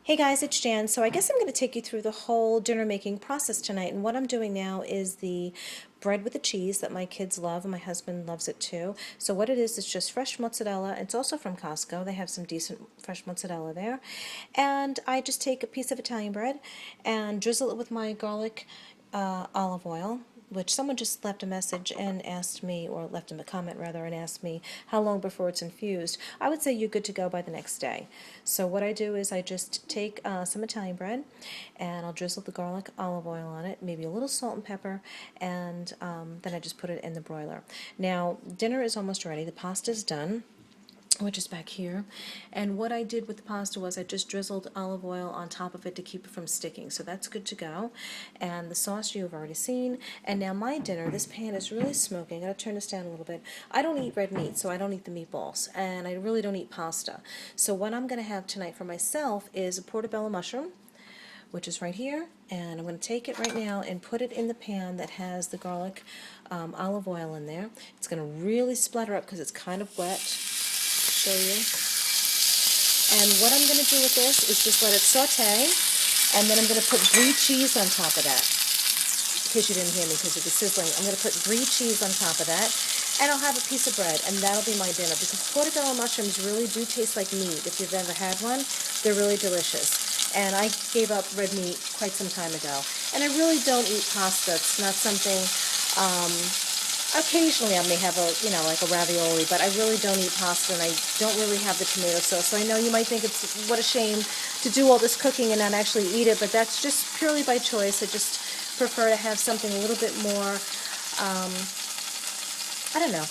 Hey guys, it's Jan. So I guess I'm going to take you through the whole dinner making process tonight. And what I'm doing now is the bread with the cheese that my kids love and my husband loves it too. So what it is just fresh mozzarella. It's also from Costco. They have some decent fresh mozzarella there. And I just take a piece of Italian bread and drizzle it with my garlic olive oil, which someone just left a message and asked me, or left him a comment rather, and asked me how long before it's infused. I would say you're good to go by the next day. So what I do is I just take some Italian bread and I'll drizzle the garlic olive oil on it, maybe a little salt and pepper, and then I just put it in the broiler. Now, dinner is almost ready. The pasta's done, which is back here. And what I did with the pasta was I just drizzled olive oil on top of it to keep it from sticking. So that's good to go. And the sauce you've already seen. And now my dinner, this pan is really smoking. I'm going to turn this down a little bit. I don't eat red meat, so I don't eat the meatballs. And I really don't eat pasta. So what I'm going to have tonight for myself is a portobello mushroom, which is right here, and I'm going to take it right now and put it in the pan that has the garlic olive oil in there. It's going to really splatter up because it's kind of wet. Show you. And what I'm going to do with this is just let it saute, and then I'm going to put Brie cheese on top of that. In case you didn't hear me because of the sizzling, I'm going to put Brie cheese on top of that, and I'll have a piece of bread, and that'll be my dinner. Because portobello mushrooms really do taste like meat. If you've ever had one, they're really delicious. And I gave up red meat quite some time ago. And I really don't eat pasta. It's not something. Occasionally I may have like a ravioli, but I really don't eat pasta, and I don't really have the tomato sauce. So I know you might think it's what a shame to do all this cooking and not actually eat it, but that's just purely by choice. I just prefer to have something a little bit more, I don't know,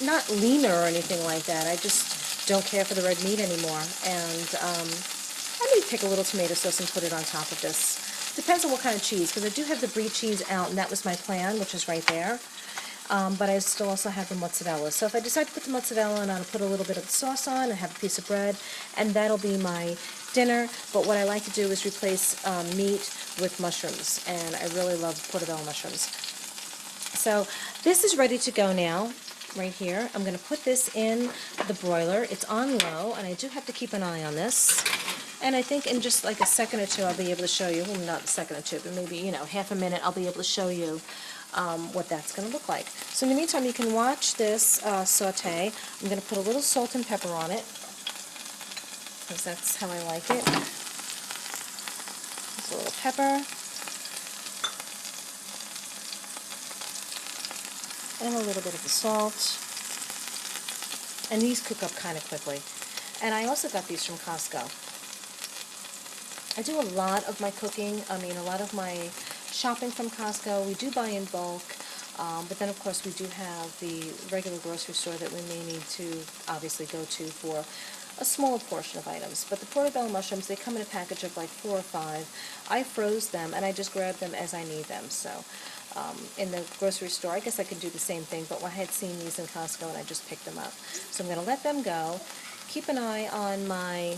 not leaner or anything like that. I just don't care for the red meat anymore. And I may pick a little tomato sauce and put it on top of this. Depends on what kind of cheese, because I do have the Brie cheese out, and that was my plan, which is right there. But I still also have the mozzarella. So if I decide to put the mozzarella on, I'll put a little bit of the sauce on and have a piece of bread, and that'll be my dinner. But what I like to do is replace meat with mushrooms, and I really love portobello mushrooms. So this is ready to go now, right here. I'm going to put this in the broiler. It's on low, and I do have to keep an eye on this. And I think in just like a second or two I'll be able to show you, well, not a second or two, but maybe, half a minute, I'll be able to show you what that's going to look like. So in the meantime, you can watch this saute. I'm going to put a little salt and pepper on it, because that's how I like it. Just a little pepper. And a little bit of the salt. And these cook up kind of quickly. And I also got these from Costco. I do a lot of my cooking, a lot of my shopping from Costco. We do buy in bulk, but then of course we do have the regular grocery store that we may need to obviously go to for a smaller portion of items. But the portobello mushrooms, they come in a package of like 4 or 5. I froze them and I just grab them as I need them. So in the grocery store, I guess I could do the same thing, but I had seen these in Costco and I just picked them up. So I'm going to let them go. Keep an eye on my...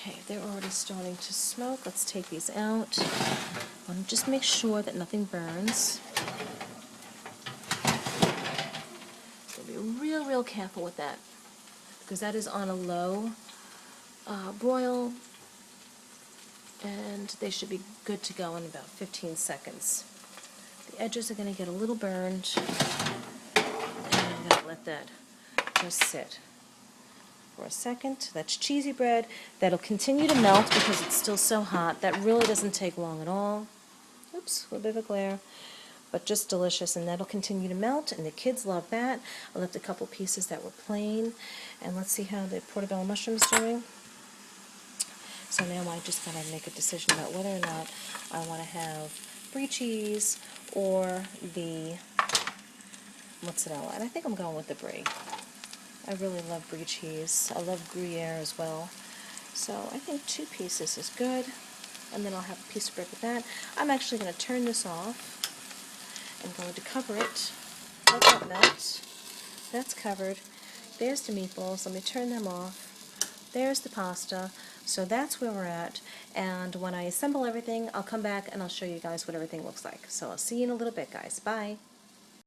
Okay, they're already starting to smoke. Let's take these out. I want to just make sure that nothing burns. So be real careful with that, because that is on a low broil, and they should be good to go in about 15 seconds. The edges are going to get a little burned, and I'm going to let that just sit for a second. That's cheesy bread. That'll continue to melt because it's still so hot. That really doesn't take long at all. Oops, a little bit of a glare. But just delicious, and that'll continue to melt, and the kids love that. I left a couple pieces that were plain, and let's see how the portobello mushroom's doing. So now I just gotta make a decision about whether or not I want to have Brie cheese or the mozzarella, and I think I'm going with the Brie. I really love Brie cheese. I love Gruyere as well. So I think 2 pieces is good. And then I'll have a piece of bread with that. I'm actually going to turn this off. I'm going to cover it. Let that melt. That's covered. There's the meatballs. Let me turn them off. There's the pasta. So that's where we're at. And when I assemble everything, I'll come back and I'll show you guys what everything looks like. So I'll see you in a little bit, guys. Bye.